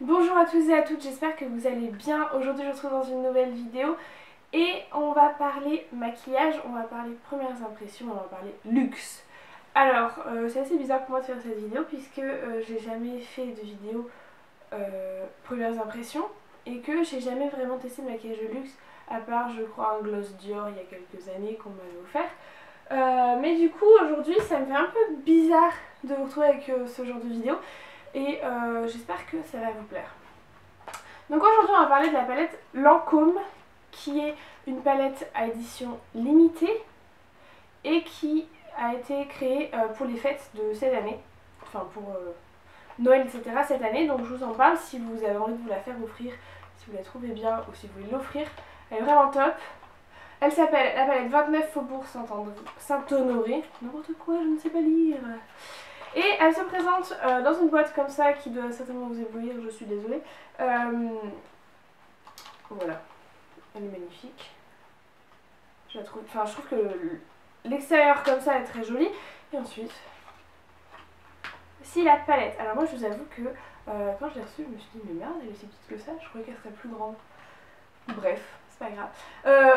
Bonjour à tous et à toutes, j'espère que vous allez bien. Aujourd'hui je vous retrouve dans une nouvelle vidéo et on va parler maquillage, on va parler premières impressions, on va parler luxe. Alors c'est assez bizarre pour moi de faire cette vidéo puisque j'ai jamais fait de vidéo premières impressions et que j'ai jamais vraiment testé de maquillage de luxe à part je crois un gloss Dior il y a quelques années qu'on m'avait offert. Mais du coup aujourd'hui ça me fait un peu bizarre de vous retrouver avec ce genre de vidéo et j'espère que ça va vous plaire. Donc aujourd'hui on va parler de la palette Lancôme qui est une palette à édition limitée et qui a été créée pour les fêtes de cette année, enfin pour Noël etc. cette année, donc je vous en parle si vous avez envie de vous la faire offrir, si vous la trouvez bien ou si vous voulez l'offrir, elle est vraiment top. Elle s'appelle la palette 29 Faubourg Saint-Honoré, n'importe quoi, je ne sais pas lire. Et elle se présente dans une boîte comme ça qui doit certainement vous éblouir, je suis désolée. Voilà, elle est magnifique. Je la trouve, enfin, je trouve que l'extérieur comme ça est très joli. Et ensuite, si la palette. Alors moi je vous avoue que quand je l'ai reçue, je me suis dit mais merde, elle est si petite que ça, je croyais qu'elle serait plus grande. Bref, c'est pas grave.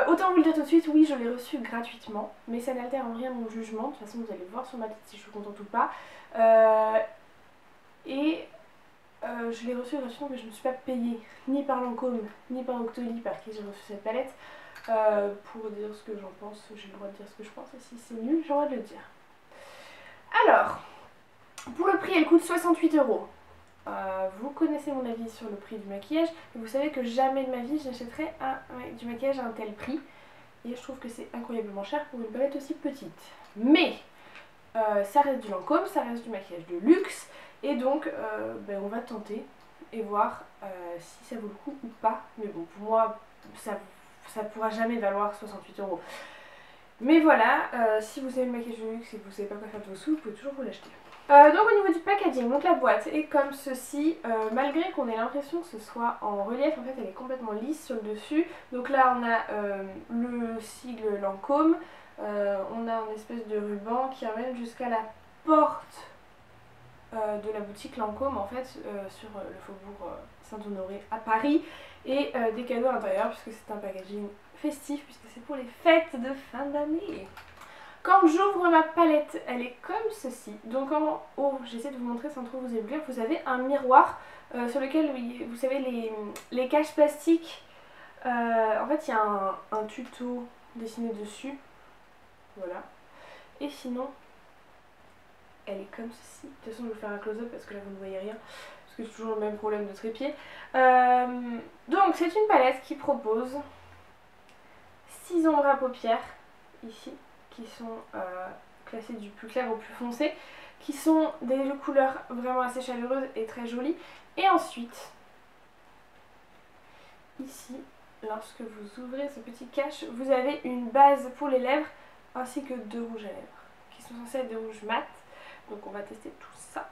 Autant vous le dire tout de suite, oui je l'ai reçue gratuitement, mais ça n'altère en rien mon jugement. De toute façon vous allez voir sur ma tête si je suis contente ou pas. Je l'ai reçue gratuitement mais je ne me suis pas payée ni par Lancôme ni par Octoly par qui j'ai reçu cette palette pour dire ce que j'en pense. J'ai le droit de dire ce que je pense et si c'est nul j'ai le droit de le dire. Alors, pour le prix elle coûte 68 €. Vous connaissez mon avis sur le prix du maquillage et vous savez que jamais de ma vie je n'achèterai du maquillage à un tel prix et je trouve que c'est incroyablement cher pour une palette aussi petite. Mais ça reste du Lancôme, ça reste du maquillage de luxe et donc on va tenter et voir si ça vaut le coup ou pas. Mais bon, pour moi ça pourra jamais valoir 68 €. Mais voilà, si vous aimez le maquillage de luxe et que vous savez pas quoi faire de vos sous, vous pouvez toujours vous l'acheter. Donc au niveau du packaging, donc la boîte est comme ceci, malgré qu'on ait l'impression que ce soit en relief, en fait elle est complètement lisse sur le dessus. Donc là on a le sigle Lancôme, on a une espèce de ruban qui amène jusqu'à la porte de la boutique Lancôme en fait sur le faubourg Saint-Honoré à Paris et des cadeaux à l'intérieur puisque c'est un packaging festif puisque c'est pour les fêtes de fin d'année. Quand j'ouvre ma palette, elle est comme ceci. Donc en haut, j'essaie de vous montrer sans trop vous éblouir, vous avez un miroir sur lequel, vous savez, les caches plastiques, en fait il y a un tuto dessiné dessus. Voilà. Et sinon, elle est comme ceci. De toute façon, je vais vous faire un close-up parce que là vous ne voyez rien. Parce que c'est toujours le même problème de trépied. Donc c'est une palette qui propose 6 ombres à paupières, ici, qui sont classées du plus clair au plus foncé, qui sont des couleurs vraiment assez chaleureuses et très jolies. Et ensuite, ici, lorsque vous ouvrez ce petit cache, vous avez une base pour les lèvres ainsi que 2 rouges à lèvres, qui sont censés être des rouges mat. Donc on va tester tout ça.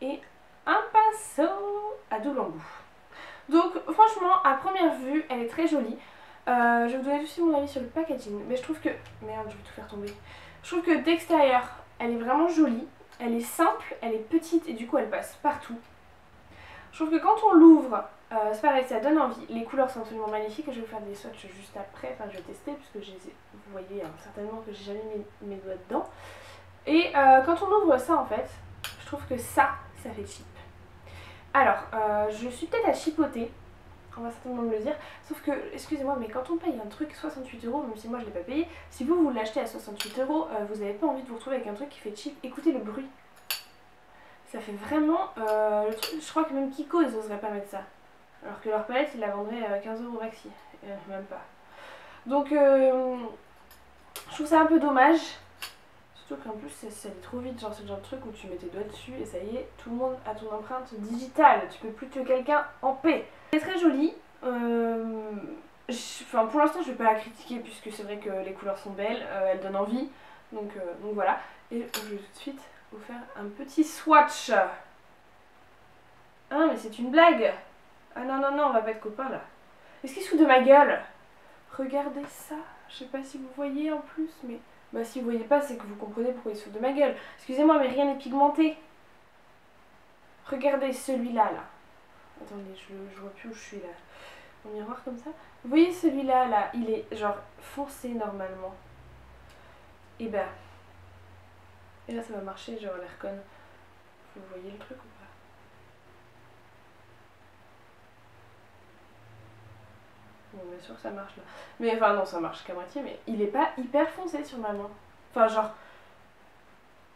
Et un pinceau à double embout. Donc franchement, à première vue, elle est très jolie. Je vais vous donner aussi mon avis sur le packaging, mais je trouve que... Merde, je vais tout faire tomber. Je trouve que d'extérieur, elle est vraiment jolie, elle est simple, elle est petite et du coup elle passe partout. Je trouve que quand on l'ouvre, c'est pareil, ça donne envie. Les couleurs sont absolument magnifiques et je vais vous faire des swatchs juste après, enfin je vais tester puisque vous voyez certainement que j'ai jamais mis mes doigts dedans. Et quand on ouvre ça en fait, je trouve que ça fait cheap. Alors, je suis peut-être à chipoter. On va certainement me le dire, sauf que, excusez-moi, mais quand on paye un truc 68 €, même si moi je l'ai pas payé, si vous l'achetez à 68 €, vous n'avez pas envie de vous retrouver avec un truc qui fait cheap. Écoutez le bruit. Ça fait vraiment le truc, je crois que même Kiko ils oseraient pas mettre ça. Alors que leur palette ils la vendraient 15 € maxi, même pas. Donc je trouve ça un peu dommage. Surtout qu'en plus ça allait trop vite, genre c'est le genre de truc où tu mets tes doigts dessus et ça y est, tout le monde a ton empreinte digitale, tu peux plus tuer quelqu'un en paix. C'est très joli, enfin, pour l'instant je vais pas la critiquer puisque c'est vrai que les couleurs sont belles, elles donnent envie, donc voilà. Et je vais tout de suite vous faire un petit swatch. Ah mais c'est une blague. Ah non non non, on va pas être copains là. Est-ce qu'il se fout de ma gueule? Regardez ça, je sais pas si vous voyez en plus, mais... Bah si vous voyez pas, c'est que vous comprenez pourquoi il se fout de ma gueule. Excusez-moi, mais rien n'est pigmenté. Regardez celui-là, là. Attendez, je vois plus où je suis là. Mon miroir comme ça. Vous voyez celui-là, là, il est genre foncé normalement. Et bah. Et là ça va marcher, genre l'air conne. Vous voyez le truc ou pas? Bon, bien sûr que ça marche là. Mais enfin non, ça marche qu'à moitié, mais il est pas hyper foncé sur ma main. Enfin genre,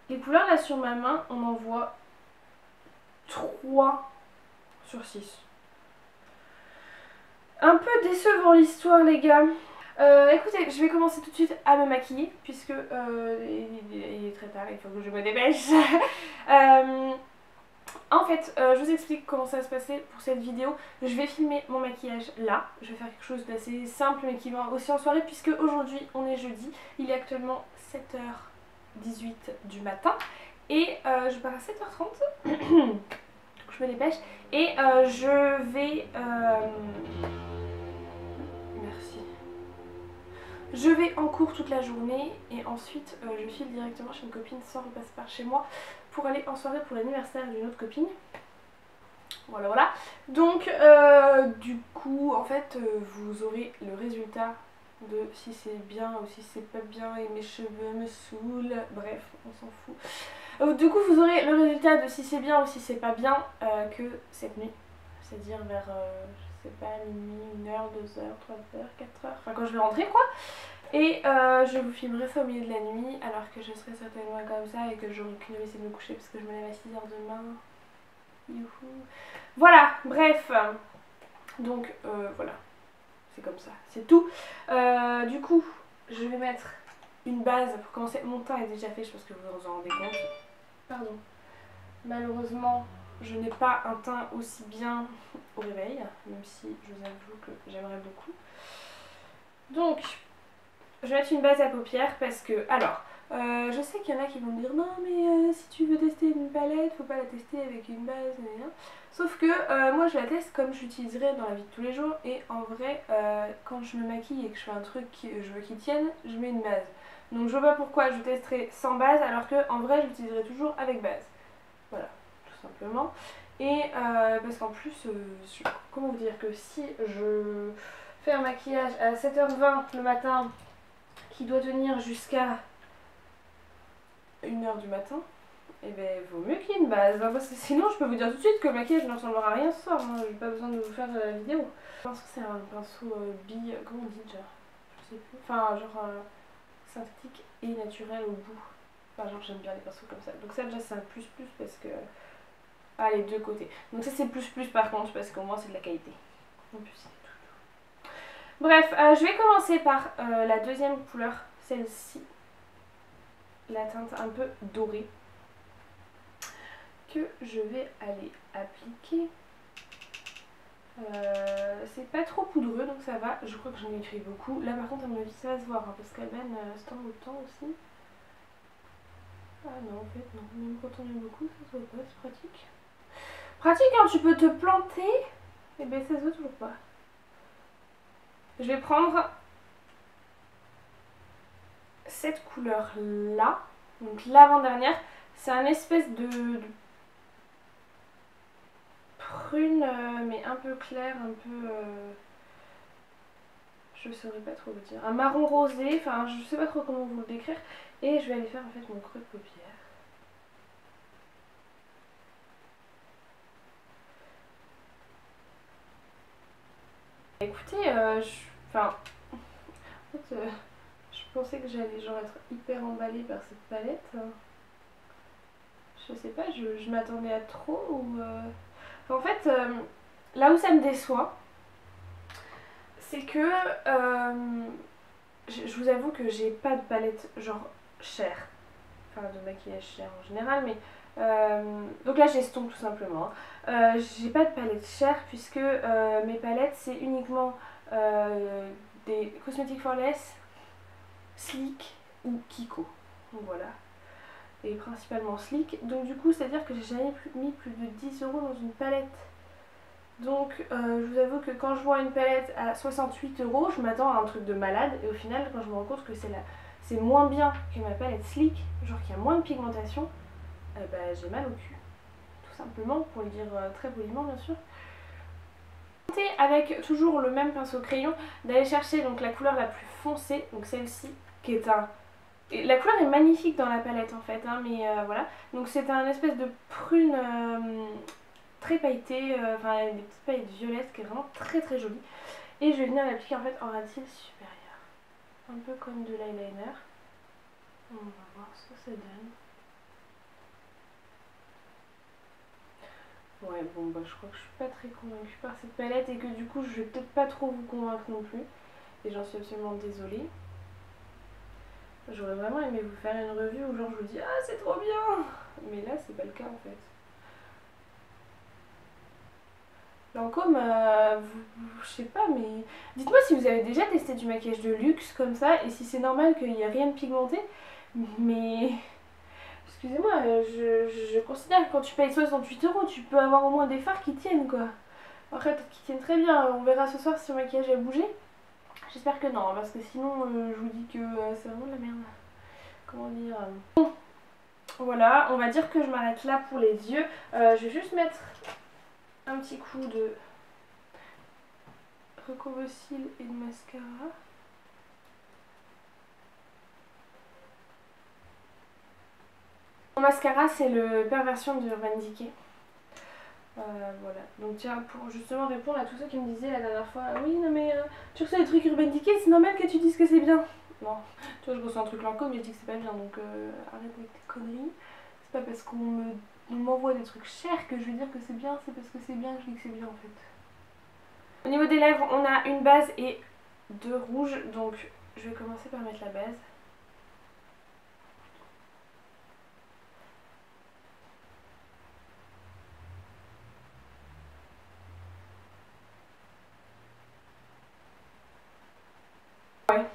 les couleurs là sur ma main, on en voit 3 sur 6. Un peu décevant l'histoire les gars. Écoutez, je vais commencer tout de suite à me maquiller puisque il est très tard, il faut que je me dépêche. En fait, je vous explique comment ça va se passer pour cette vidéo. Je vais filmer mon maquillage là. Je vais faire quelque chose d'assez simple mais qui va aussi en soirée puisque aujourd'hui on est jeudi. Il est actuellement 7h18 du matin et je pars à 7h30. Je me dépêche et je vais... Merci. Je vais en cours toute la journée et ensuite je file directement chez une copine sans repasser par chez moi pour aller en soirée pour l'anniversaire d'une autre copine. Voilà voilà. Donc du coup en fait vous aurez le résultat de si c'est bien ou si c'est pas bien et mes cheveux me saoulent. Bref, on s'en fout. Du coup vous aurez le résultat de si c'est bien ou si c'est pas bien que cette nuit. C'est-à-dire vers, je sais pas, minuit, 1h, 2h, 3h, 4h, enfin quand je vais rentrer quoi. Et je vous filmerai ça au milieu de la nuit alors que je serai certainement comme ça et que j'aurai qu'une envie de me coucher parce que je me lève à 6h demain. Youhou. Voilà, bref. Donc voilà, c'est comme ça, c'est tout. Du coup, je vais mettre une base pour commencer. Mon teint est déjà fait, je pense que vous vous en rendez compte. Pardon. Malheureusement, je n'ai pas un teint aussi bien au réveil, même si je vous avoue que j'aimerais beaucoup. Donc, je vais mettre une base à paupières parce que, alors, je sais qu'il y en a qui vont me dire non mais si tu veux tester une palette, faut pas la tester avec une base, sauf que moi je la teste comme je l'utiliserais dans la vie de tous les jours et en vrai quand je me maquille et que je fais un truc que je veux qu'il tienne, je mets une base. Donc je vois pas pourquoi je testerai sans base alors que en vrai je l'utiliserai toujours avec base. Voilà, tout simplement. Et parce qu'en plus, comment vous dire que si je fais un maquillage à 7h20 le matin qui doit tenir jusqu'à 1h du matin, et ben vaut mieux qu'il y ait une base, hein, parce que sinon je peux vous dire tout de suite que le maquillage ne ressemblera à rien ce soir, hein, j'ai pas besoin de vous faire la vidéo. Je pense que c'est un pinceau bille, comment on dit déjà, je sais plus, enfin genre synthétique et naturel au bout. Enfin genre j'aime bien les pinceaux comme ça, donc ça déjà c'est un plus parce que... Ah les deux côtés, donc ça c'est plus par contre parce qu'au moins c'est de la qualité. En plus c'est tout. Bref, je vais commencer par la deuxième couleur, celle-ci. La teinte un peu dorée que je vais aller appliquer. C'est pas trop poudreux donc ça va, je crois que j'en ai écrit beaucoup. Là par contre à mon avis ça va se voir hein, parce qu'Alban se tend autant aussi. Ah non en fait non, même quand on aime beaucoup ça se voit pas, c'est pratique. Pratique hein, tu peux te planter et ben ça se voit toujours pas. Je vais prendre cette couleur là, donc l'avant-dernière, c'est un espèce de prune mais un peu clair, un peu... je saurais pas trop vous dire. Un marron rosé, enfin je sais pas trop comment vous le décrire. Et je vais aller faire en fait mon creux de paupière. Écoutez, enfin, en fait, je pensais que j'allais genre être hyper emballée par cette palette. Je sais pas, je m'attendais à trop ou... En fait, là où ça me déçoit, c'est que je vous avoue que j'ai pas de palette genre chère, enfin de maquillage cher en général, mais donc là j'ai Stonk tout simplement. J'ai pas de palette chère puisque mes palettes c'est uniquement des Cosmetics for Less, Sleek ou Kiko. Donc voilà. Et principalement Sleek. Donc du coup c'est à dire que j'ai jamais mis plus de 10 € dans une palette. Donc je vous avoue que quand je vois une palette à 68 €, je m'attends à un truc de malade et au final quand je me rends compte que c'est moins bien que ma palette Sleek, genre qu'il y a moins de pigmentation, bah, j'ai mal au cul. Tout simplement, pour le dire très poliment bien sûr. Avec toujours le même pinceau crayon, d'aller chercher donc la couleur la plus foncée, donc celle-ci, qui est un... Et la couleur est magnifique dans la palette en fait, hein, mais voilà. Donc c'est un espèce de prune très pailletée, enfin avec des petites paillettes violettes qui est vraiment très très jolie. Et je vais venir l'appliquer en fait en ras de cils supérieur. Un peu comme de l'eyeliner. On va voir ce que ça donne. Ouais, bon bah je crois que je suis pas très convaincue par cette palette et que du coup je vais peut-être pas trop vous convaincre non plus. Et j'en suis absolument désolée. J'aurais vraiment aimé vous faire une revue où genre je vous dis ah c'est trop bien. Mais là c'est pas le cas en fait. Lancôme, je sais pas mais... Dites-moi si vous avez déjà testé du maquillage de luxe comme ça et si c'est normal qu'il n'y ait rien de pigmenté. Mais... Excusez-moi, je considère que quand tu payes 68 €, tu peux avoir au moins des fards qui tiennent quoi. Après, peut-être qu'ils tiennent très bien, on verra ce soir si mon maquillage a bougé. J'espère que non, parce que sinon je vous dis que c'est vraiment de la merde. Comment dire Bon, voilà, on va dire que je m'arrête là pour les yeux. Je vais juste mettre un petit coup de recouvre cils et de mascara. Mon mascara, c'est le Perversion de Urban Decay. Voilà, donc tiens, pour justement répondre à tous ceux qui me disaient la dernière fois oui non mais tu reçois des trucs Urban Decay, c'est normal que tu dises que c'est bien. Non, tu vois je reçois un truc Lancôme mais je dis que c'est pas bien, donc arrête avec tes conneries. C'est pas parce qu'on m'envoie des trucs chers que je vais dire que c'est bien, c'est parce que c'est bien que je dis que c'est bien en fait. Au niveau des lèvres, on a une base et deux rouges, donc je vais commencer par mettre la base. Ouais,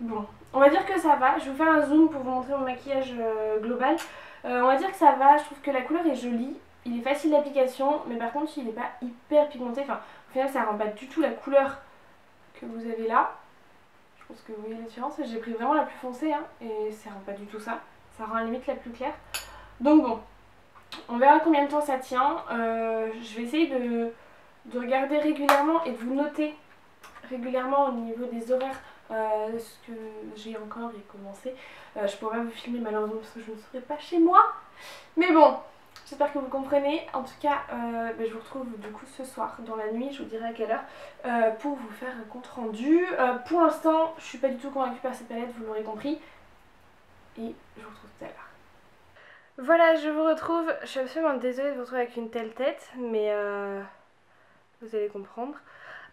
bon, on va dire que ça va. Je vais vous faire un zoom pour vous montrer mon maquillage global. On va dire que ça va, je trouve que la couleur est jolie. Il est facile d'application, mais par contre il n'est pas hyper pigmenté. Enfin, au final ça rend pas du tout la couleur que vous avez là. Je pense que vous voyez la différence. J'ai pris vraiment la plus foncée hein, et ça rend pas du tout ça. Ça rend à la limite la plus claire. Donc bon, on verra combien de temps ça tient. Je vais essayer de regarder régulièrement et de vous noter régulièrement au niveau des horaires ce que j'ai encore et commencé. Je pourrais pas vous filmer malheureusement parce que je ne serai pas chez moi. Mais bon, j'espère que vous comprenez. En tout cas, je vous retrouve du coup ce soir dans la nuit, je vous dirai à quelle heure, pour vous faire un compte rendu. Pour l'instant, je suis pas du tout convaincue par cette palette, vous l'aurez compris. Et je vous retrouve tout à l'heure. Voilà, je vous retrouve. Je suis absolument désolée de vous retrouver avec une telle tête, mais vous allez comprendre.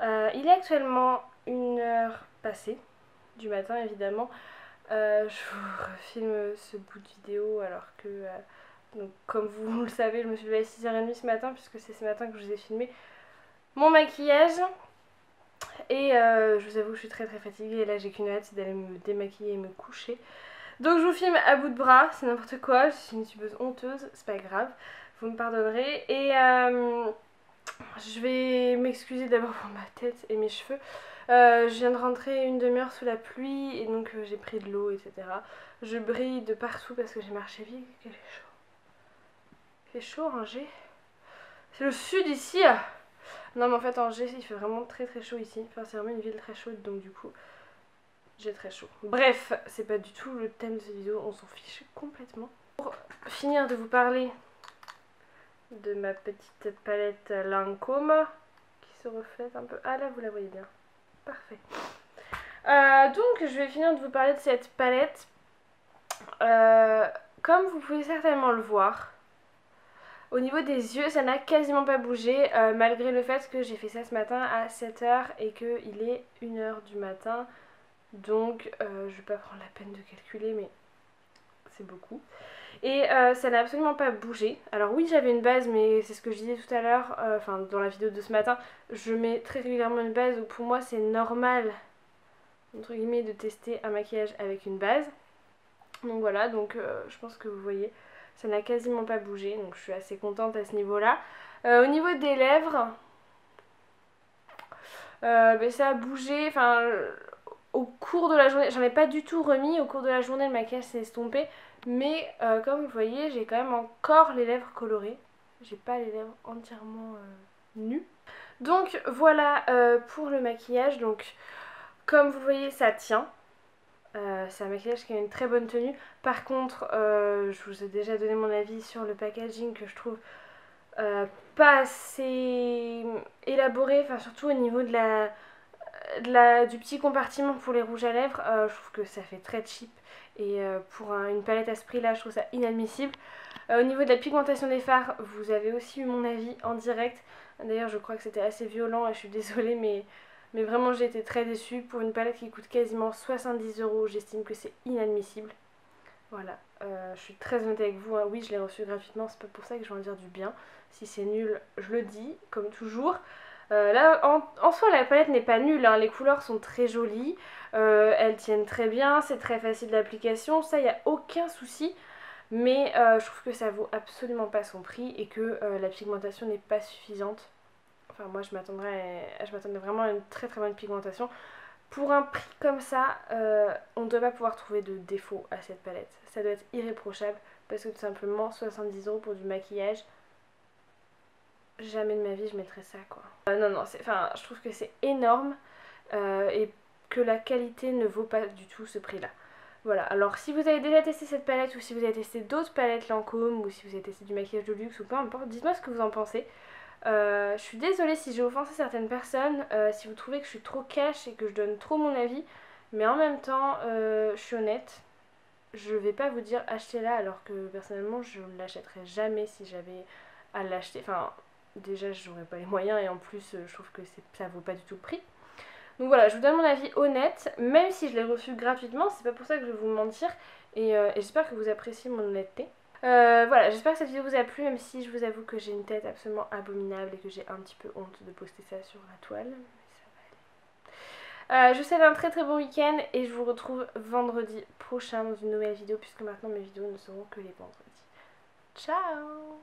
Il est actuellement 1h passée du matin évidemment. Je vous refilme ce bout de vidéo alors que, donc, comme vous le savez, je me suis levée à 6h30 ce matin puisque c'est ce matin que je vous ai filmé mon maquillage. Et je vous avoue que je suis très très fatiguée et là j'ai qu'une hâte, c'est d'aller me démaquiller et me coucher. Donc je vous filme à bout de bras, c'est n'importe quoi, je suis une youtubeuse honteuse, c'est pas grave, vous me pardonnerez. Et je vais m'excuser d'abord pour ma tête et mes cheveux. Je viens de rentrer une demi-heure sous la pluie et donc j'ai pris de l'eau, etc. Je brille de partout parce que j'ai marché vite. Il fait chaud. Il fait chaud, Angers. C'est le sud ici. Non mais en fait Angers il fait vraiment très très chaud ici. Enfin c'est vraiment une ville très chaude donc du coup j'ai très chaud. Bref, c'est pas du tout le thème de cette vidéo, on s'en fiche complètement. Pour finir de vous parler de ma petite palette Lancôme qui se reflète un peu. Ah là vous la voyez bien. Parfait. Donc je vais finir de vous parler de cette palette. Comme vous pouvez certainement le voir, au niveau des yeux ça n'a quasiment pas bougé malgré le fait que j'ai fait ça ce matin à 7h et qu'il est 1h du matin. Donc je vais pas prendre la peine de calculer mais c'est beaucoup. Et ça n'a absolument pas bougé. Alors oui j'avais une base mais c'est ce que je disais tout à l'heure, enfin dans la vidéo de ce matin, je mets très régulièrement une base donc pour moi c'est normal entre guillemets de tester un maquillage avec une base. Donc voilà, donc je pense que vous voyez, ça n'a quasiment pas bougé donc je suis assez contente à ce niveau là. Au niveau des lèvres, ça a bougé, enfin au cours de la journée, j'en ai pas du tout remis, au cours de la journée le maquillage s'est estompé. Mais comme vous voyez, j'ai quand même encore les lèvres colorées. J'ai pas les lèvres entièrement nues. Donc voilà pour le maquillage. Donc comme vous voyez ça tient. C'est un maquillage qui a une très bonne tenue. Par contre je vous ai déjà donné mon avis sur le packaging que je trouve pas assez élaboré. Enfin surtout au niveau de du petit compartiment pour les rouges à lèvres. Je trouve que ça fait très cheap. Et pour une palette à ce prix là je trouve ça inadmissible. Au niveau de la pigmentation des fards, vous avez aussi eu mon avis en direct. D'ailleurs, je crois que c'était assez violent et je suis désolée, mais vraiment j'ai été très déçue. Pour une palette qui coûte quasiment 70 €, j'estime que c'est inadmissible. Voilà, je suis très honnête avec vous, hein. Oui, je l'ai reçu gratuitement, c'est pas pour ça que je vais en dire du bien. Si c'est nul, je le dis, comme toujours. Là, en soi, la palette n'est pas nulle, hein. Les couleurs sont très jolies, elles tiennent très bien, c'est très facile d'application, ça, il n'y a aucun souci. Mais je trouve que ça vaut absolument pas son prix et que la pigmentation n'est pas suffisante. Enfin moi je m'attendais vraiment à une très très bonne pigmentation. Pour un prix comme ça, on ne doit pas pouvoir trouver de défaut à cette palette. Ça doit être irréprochable parce que tout simplement 70 € pour du maquillage, jamais de ma vie je mettrais ça quoi. Non non, enfin, je trouve que c'est énorme et que la qualité ne vaut pas du tout ce prix là. Voilà, alors si vous avez déjà testé cette palette ou si vous avez testé d'autres palettes Lancôme ou si vous avez testé du maquillage de luxe ou peu importe, dites-moi ce que vous en pensez. Je suis désolée si j'ai offensé certaines personnes, si vous trouvez que je suis trop cash et que je donne trop mon avis, mais en même temps, je suis honnête, je vais pas vous dire achetez-la alors que personnellement je ne l'achèterais jamais si j'avais à l'acheter. Enfin, déjà j'aurais pas les moyens et en plus je trouve que ça vaut pas du tout le prix. Donc voilà, je vous donne mon avis honnête, même si je l'ai reçu gratuitement, c'est pas pour ça que je vais vous mentir, et j'espère que vous appréciez mon honnêteté. Voilà, j'espère que cette vidéo vous a plu, même si je vous avoue que j'ai une tête absolument abominable et que j'ai un petit peu honte de poster ça sur la toile, mais ça va aller. Je vous souhaite un très très bon week-end et je vous retrouve vendredi prochain dans une nouvelle vidéo, puisque maintenant mes vidéos ne seront que les vendredis. Ciao!